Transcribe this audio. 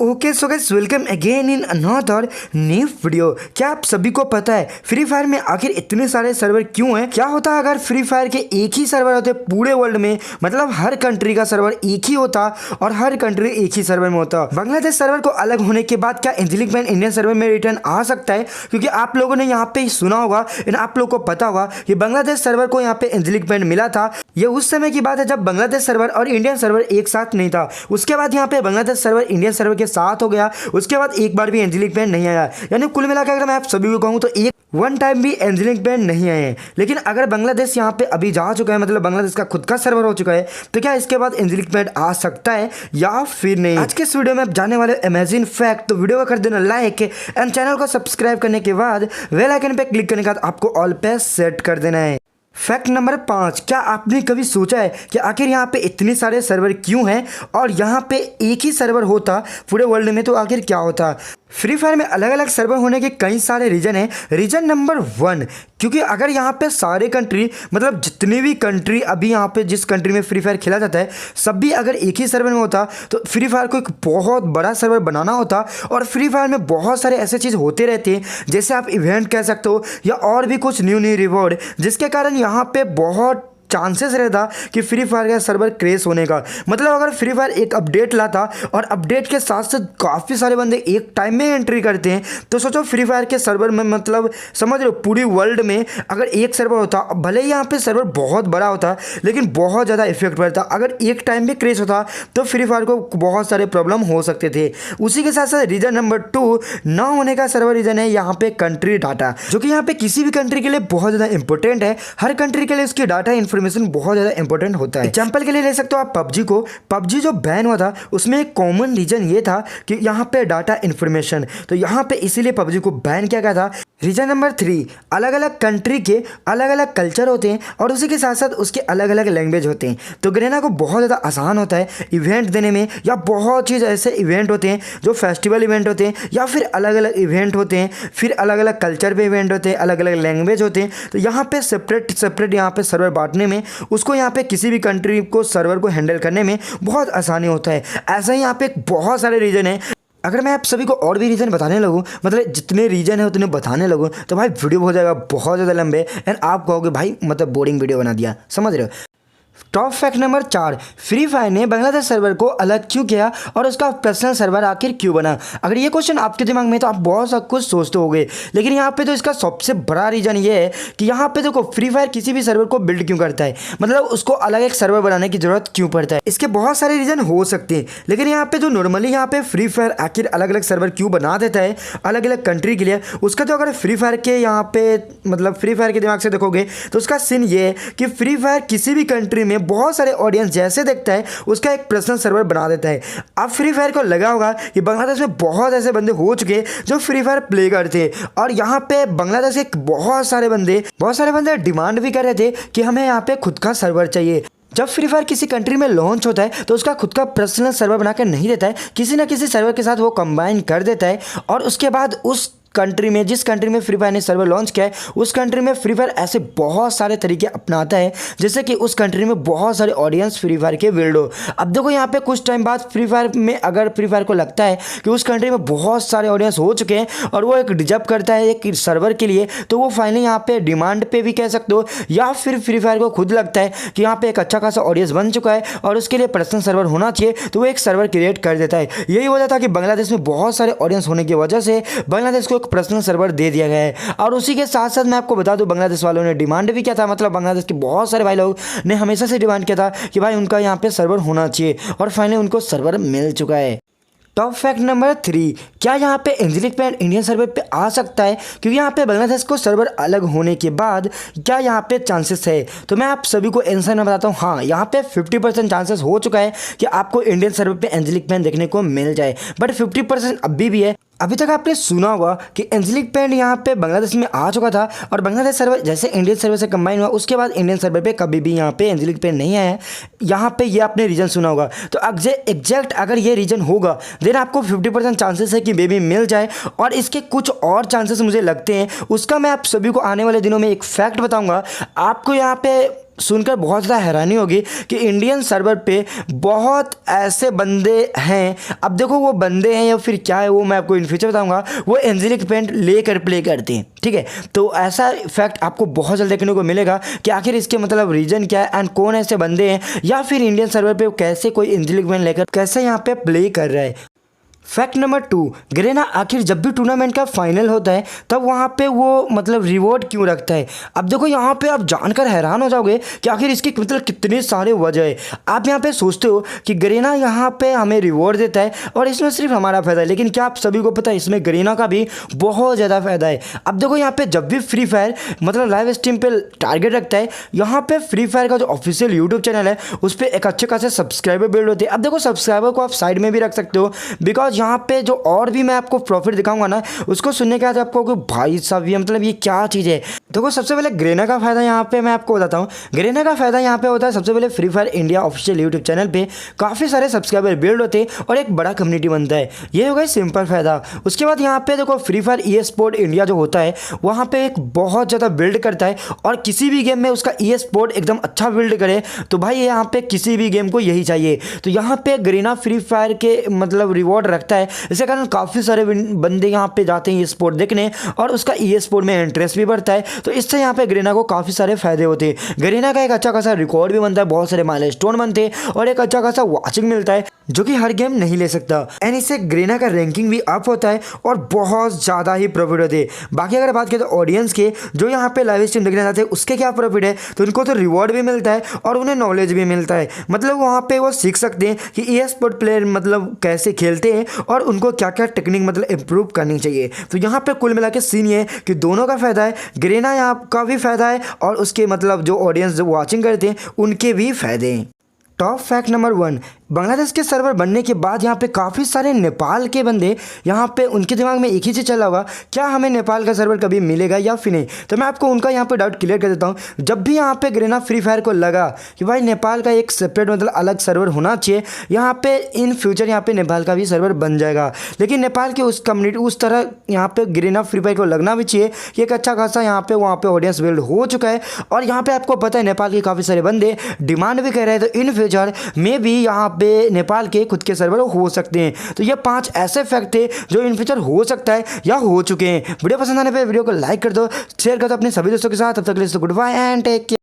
Okay so guys welcome again in another new video. क्या आप सभी को पता है फ्री फायर में आखिर इतने सारे सर्वर क्यों हैं? क्या होता अगर फ्री फायर के एक ही सर्वर होते पूरे वर्ल्ड में, मतलब हर कंट्री का सर्वर एक ही होता और हर कंट्री एक ही सर्वर में होता। बांग्लादेश सर्वर को अलग होने के बाद क्या एंजेलिक बैंड इंडियन सर्वर में रिटर्न आ सकता है? क्योंकि आप लोगों ने यहाँ पे सुना होगा, आप लोग को पता होगा कि बांग्लादेश सर्वर को यहाँ पे एंजेलिक बैंड मिला था। ये उस समय की बात है जब बांग्लादेश सर्वर और इंडियन सर्वर एक साथ नहीं था। उसके बाद यहाँ पे बांग्लादेश सर्वर इंडियन सर्वर के साथ हो गया। उसके बाद एक बार भी एंजेलिक बैंड नहीं आया, यानी कुल मिलाकर अगर मैं आप सभी को कहूँ तो एक वन टाइम भी एंजेलिक बैंड नहीं आए हैं। लेकिन अगर बांग्लादेश यहाँ पे अभी जा चुका है, मतलब बांग्लादेश का खुद का सर्वर हो चुका है, तो क्या इसके बाद एंजेलिक बैंड आ सकता है या फिर नहीं? आज के इस वीडियो में आप जानने वाले अमेजिंग फैक्ट, तो वीडियो को कर देना लाइक एंड चैनल को सब्सक्राइब करने के बाद बेल आइकन पे क्लिक करने के बाद आपको ऑल पे सेट कर देना है। फैक्ट नंबर 5, क्या आपने कभी सोचा है कि आखिर यहाँ पे इतने सारे सर्वर क्यों हैं और यहाँ पे एक ही सर्वर होता पूरे वर्ल्ड में तो आखिर क्या होता? फ्री फायर में अलग अलग सर्वर होने के कई सारे रीजन हैं। रीजन नंबर 1, क्योंकि अगर यहाँ पे सारे कंट्री, मतलब जितनी भी कंट्री अभी यहाँ पे जिस कंट्री में फ्री फायर खेला जाता है, सब भी अगर एक ही सर्वर में होता तो फ्री फायर को एक बहुत बड़ा सर्वर बनाना होता। और फ्री फायर में बहुत सारे ऐसे चीज़ होते रहते हैं, जैसे आप इवेंट कह सकते हो या और भी कुछ न्यू रिवॉर्ड, जिसके कारण यहाँ पे बहुत चांसेस रहता कि फ्री फायर का सर्वर क्रेश होने का। मतलब अगर फ्री फायर एक अपडेट लाता और अपडेट के साथ साथ काफ़ी सारे बंदे एक टाइम में एंट्री करते हैं, तो सोचो फ्री फायर के सर्वर में, मतलब समझ रहे हो, पूरी वर्ल्ड में अगर एक सर्वर होता, भले ही यहाँ पे सर्वर बहुत बड़ा होता लेकिन बहुत ज़्यादा इफेक्ट पड़ता। अगर एक टाइम में क्रेश होता तो फ्री फायर को बहुत सारे प्रॉब्लम हो सकते थे। उसी के साथ साथ रीजन नंबर 2 ना होने का सर्वर रीजन है यहाँ पे कंट्री डाटा, जो कि यहाँ पे किसी भी कंट्री के लिए बहुत ज़्यादा इंपॉर्टेंट है। हर कंट्री के लिए उसकी डाटा बहुत ज़्यादा इंपॉर्टेंट होता है। एग्जांपल के लिए ले सकते हो आप पबजी को। पबजी जो बैन हुआ था उसमें एक कॉमन रीजन ये था कि यहाँ पे डाटा इन्फॉर्मेशन, तो यहाँ पे इसीलिए पबजी को बैन किया गया था। रीजन नंबर 3, अलग अलग कंट्री के अलग अलग कल्चर होते हैं और उसी के साथ साथ उसके अलग अलग लैंग्वेज होते हैं, तो गरेना को बहुत ज़्यादा आसान होता है इवेंट देने में, या बहुत चीज़ ऐसे इवेंट होते हैं जो फेस्टिवल इवेंट होते हैं या फिर अलग अलग इवेंट होते हैं, फिर अलग अलग कल्चर पे इवेंट होते हैं, अलग अलग लैंग्वेज होते हैं। तो यहाँ पे सेपरेट यहाँ पे सर्वर बांटने में, उसको यहाँ पे किसी भी कंट्री को सर्वर को हैंडल करने में बहुत आसानी होता है। ऐसा ही यहाँ पे बहुत सारे रीजन है। अगर मैं आप सभी को और भी रीज़न बताने लगूँ, मतलब जितने रीजन है उतने बताने लगूँ, तो भाई वीडियो हो जाएगा बहुत ज़्यादा लंबे एंड आप कहोगे भाई मतलब बोरिंग वीडियो बना दिया, समझ रहे हो। Top fact number 4, free fire ने बांग्लादेश सर्वर को अलग क्यों किया और उसका पर्सनल सर्वर आखिर क्यों बना? अगर ये क्वेश्चन आपके दिमाग में तो आप बहुत सब कुछ सोचते होंगे, लेकिन यहाँ पे तो इसका सबसे बड़ा रीजन ये है कि यहाँ पे देखो फ्री फायर किसी भी सर्वर को बिल्ड क्यों करता है, मतलब उसको अलग एक सर्वर बनाने की जरूरत क्यों पड़ता है। इसके बहुत सारे रीजन हो सकते हैं, लेकिन यहाँ पे जो नॉर्मली यहाँ पे फ्री फायर आखिर अलग अलग सर्वर क्यों बना देता है अलग अलग कंट्री के लिए, उसका तो अगर फ्री फायर के यहाँ पे, मतलब फ्री फायर के दिमाग से देखोगे तो उसका सीन ये है कि फ्री फायर किसी भी कंट्री में बहुत सारे ऑडियंस जैसे देखता है उसका एक पर्सनल सर्वर बना देता है। अब फ्री फायर को लगा होगा कि बांग्लादेश में बहुत ऐसे बंदे हो चुके हैं जो फ्री फायर प्ले करते हैं, और यहाँ पे बांग्लादेश के बहुत सारे बंदे डिमांड भी कर रहे थे कि हमें यहाँ पे खुद का सर्वर चाहिए। जब फ्री फायर किसी कंट्री में लॉन्च होता है तो उसका खुद का पर्सनल सर्वर बनाकर नहीं देता है, किसी न किसी सर्वर के साथ वो कंबाइन कर देता है, और उसके बाद उस कंट्री में, जिस कंट्री में फ्री फायर ने सर्वर लॉन्च किया है, उस कंट्री में फ्री फायर ऐसे बहुत सारे तरीके अपनाता है जैसे कि उस कंट्री में बहुत सारे ऑडियंस फ्री फायर के बिल्ड हो। अब देखो यहाँ पे कुछ टाइम बाद फ्री फायर में, अगर फ्री फायर को लगता है कि उस कंट्री में बहुत सारे ऑडियंस हो चुके हैं और वो एक डिजर्व करता है एक सर्वर के लिए, तो वो फाइनली यहाँ पे डिमांड पे भी कह सकते हो, या फिर फ्री फायर को खुद लगता है कि यहाँ पे एक अच्छा खासा ऑडियंस बन चुका है और उसके लिए पर्सनल सर्वर होना चाहिए, तो वो एक सर्वर क्रिएट कर देता है। यही वजह था कि बांग्लादेश में बहुत सारे ऑडियंस होने की वजह से बांग्लादेश को पर्सनल सर्वर दे दिया गया है। और उसी के साथ साथ मैं आपको बता दूं, बांग्लादेश वालों ने डिमांड भी किया था, मतलब बांग्लादेश के बहुत सारे भाई लोग ने हमेशा से डिमांड किया था कि भाई उनका यहाँ पे सर्वर होना चाहिए, और फाइनली उनको सर्वर मिल चुका है। टॉप फैक्ट नंबर 3, क्या यहाँ पे एंजेलिक बैंड इंडियन सर्वर पे आ सकता है? क्योंकि यहाँ पे बांग्लादेश को सर्वर अलग होने के बाद क्या यहाँ पे चांसेस है? तो मैं आप सभी को आंसर में बताता हूँ, हाँ यहाँ पे 50% चांसेस हो चुका है कि आपको इंडियन सर्वर पे एंजेलिक बैंड देखने को मिल जाए, बट 50% अभी भी है। अभी तक आपने सुना होगा कि एंजेलिक बैंड यहाँ पे बांग्लादेश में आ चुका था और बांग्लादेश सर्वर जैसे इंडियन सर्वर से कंबाइन हुआ, उसके बाद इंडियन सर्वर पे कभी भी यहाँ पे एंजेलिक बैंड नहीं आया। यहाँ पे ये आपने रीजन सुना होगा, तो एग्जैक्ट अगर ये रीजन होगा देन आपको 50% चांसेस है कि बेबी मिल जाए। और इसके कुछ और चांसेस मुझे लगते हैं, उसका मैं आप सभी को आने वाले दिनों में एक फैक्ट बताऊँगा। आपको यहाँ पे सुनकर बहुत ज़्यादा हैरानी होगी कि इंडियन सर्वर पे बहुत ऐसे बंदे हैं। अब देखो वो बंदे हैं या फिर क्या है वो मैं आपको इन फ्यूचर बताऊंगा। वो एंजेलिक पेंट लेकर प्ले करते हैं, ठीक है। तो ऐसा फैक्ट आपको बहुत जल्द देखने को मिलेगा कि आखिर इसके मतलब रीजन क्या है एंड कौन ऐसे बंदे हैं, या फिर इंडियन सर्वर पे कैसे कोई एंजेलिक पेंट लेकर कैसे यहाँ पे प्ले कर रहा है। फैक्ट नंबर 2, गरीना आखिर जब भी टूर्नामेंट का फाइनल होता है तब वहाँ पे वो मतलब रिवॉर्ड क्यों रखता है। अब देखो यहाँ पे आप जानकर हैरान हो जाओगे कि आखिर इसकी मतलब कितने सारे वजह है। आप यहाँ पे सोचते हो कि गरीना यहाँ पे हमें रिवॉर्ड देता है और इसमें सिर्फ हमारा फ़ायदा है, लेकिन क्या आप सभी को पता है इसमें गरीना का भी बहुत ज़्यादा फ़ायदा है। अब देखो यहाँ पे जब भी फ्री फायर मतलब लाइव स्ट्रीम पे टारगेट रखता है, यहाँ पे फ्री फायर का जो ऑफिशियल यूट्यूब चैनल है उस पर एक अच्छे खासे सब्सक्राइबर बिल्ड होते हैं। अब देखो सब्सक्राइबर को आप साइड में भी रख सकते हो, बिकॉज यहाँ पे जो और भी मैं आपको प्रॉफिट दिखाऊंगा ना उसको सुनने के बाद आपको कि भाई साहब ये मतलब ये क्या चीज़ है। देखो सबसे पहले गरीना का फायदा यहाँ पे मैं आपको बताता हूँ। गरीना का फायदा यहाँ पे होता है सबसे पहले free fire India official YouTube channel पे काफ़ी सारे सब्सक्राइबर बिल्ड होते हैं और एक बड़ा कम्युनिटी बनता है। ये हो गया सिंपल फायदा। उसके बाद यहाँ पे देखो फ्री फायर ई स्पोर्ट इंडिया जो होता है वहाँ पे एक बहुत ज़्यादा बिल्ड करता है और किसी भी गेम में उसका ई स्पोर्ट एकदम अच्छा बिल्ड करे तो भाई यहाँ पे किसी भी गेम को यही चाहिए। तो यहाँ पे गरीना फ्री फायर के मतलब रिवॉर्ड रखता है, इसके कारण काफ़ी सारे बंदे यहाँ पे जाते हैं ई स्पोर्ट देखने और उसका ई स्पोर्ट में इंटरेस्ट भी बढ़ता है। तो इससे यहाँ पे गरीना को काफ़ी सारे फायदे होते हैं। गरीना का एक अच्छा खासा रिकॉर्ड भी बनता है, बहुत सारे माइलस्टोन बनते हैं और एक अच्छा खासा वॉचिंग मिलता है जो कि हर गेम नहीं ले सकता। एंड इससे गरीना का रैंकिंग भी अप होता है और बहुत ज़्यादा ही प्रॉफिट होते हैं। बाकी अगर बात करें तो ऑडियंस के जो यहाँ पे लाइव स्ट्रीम देखने जाते हैं उसके क्या प्रॉफिट है, तो उनको तो रिवॉर्ड भी मिलता है और उन्हें नॉलेज भी मिलता है। मतलब वहाँ पे वो सीख सकते हैं कि ई स्पोर्ट प्लेयर मतलब कैसे खेलते हैं और उनको क्या क्या टेक्निक मतलब इम्प्रूव करनी चाहिए। तो यहाँ पे कुल मिला के सीन ये है कि दोनों का फ़ायदा है, गरीना यहाँ का भी फ़ायदा है और उसके मतलब जो ऑडियंस जो वॉचिंग करते हैं उनके भी फ़ायदे हैं। टॉप फैक्ट नंबर 1, बांग्लादेश के सर्वर बनने के बाद यहाँ पे काफ़ी सारे नेपाल के बंदे यहाँ पे उनके दिमाग में एक ही चीज़ चला होगा, क्या हमें नेपाल का सर्वर कभी मिलेगा या फिर नहीं। तो मैं आपको उनका यहाँ पे डाउट क्लियर कर देता हूँ। जब भी यहाँ पे गरीना फ्री फायर को लगा कि भाई नेपाल का एक सेपरेट मतलब अलग सर्वर होना चाहिए, यहाँ पे इन फ्यूचर यहाँ पे नेपाल का भी सर्वर बन जाएगा, लेकिन नेपाल के उस कम्युनिटी उस तरह यहाँ पे गरीना फ्री फायर को लगना भी चाहिए कि एक अच्छा खासा यहाँ पे वहाँ पे ऑडियंस बिल्ड हो चुका है। और यहाँ पे आपको पता है नेपाल के काफ़ी सारे बंदे डिमांड भी कर रहे हैं, तो इन फ्यूचर में भी यहाँ पे नेपाल के खुद के सर्वर हो सकते हैं। तो ये 5 ऐसे फैक्ट थे जो इन फ्यूचर हो सकता है या हो चुके हैं। वीडियो पसंद आने पे वीडियो को लाइक कर दो, शेयर कर दो अपने सभी दोस्तों के साथ। तब तक के लिए good bye and take care.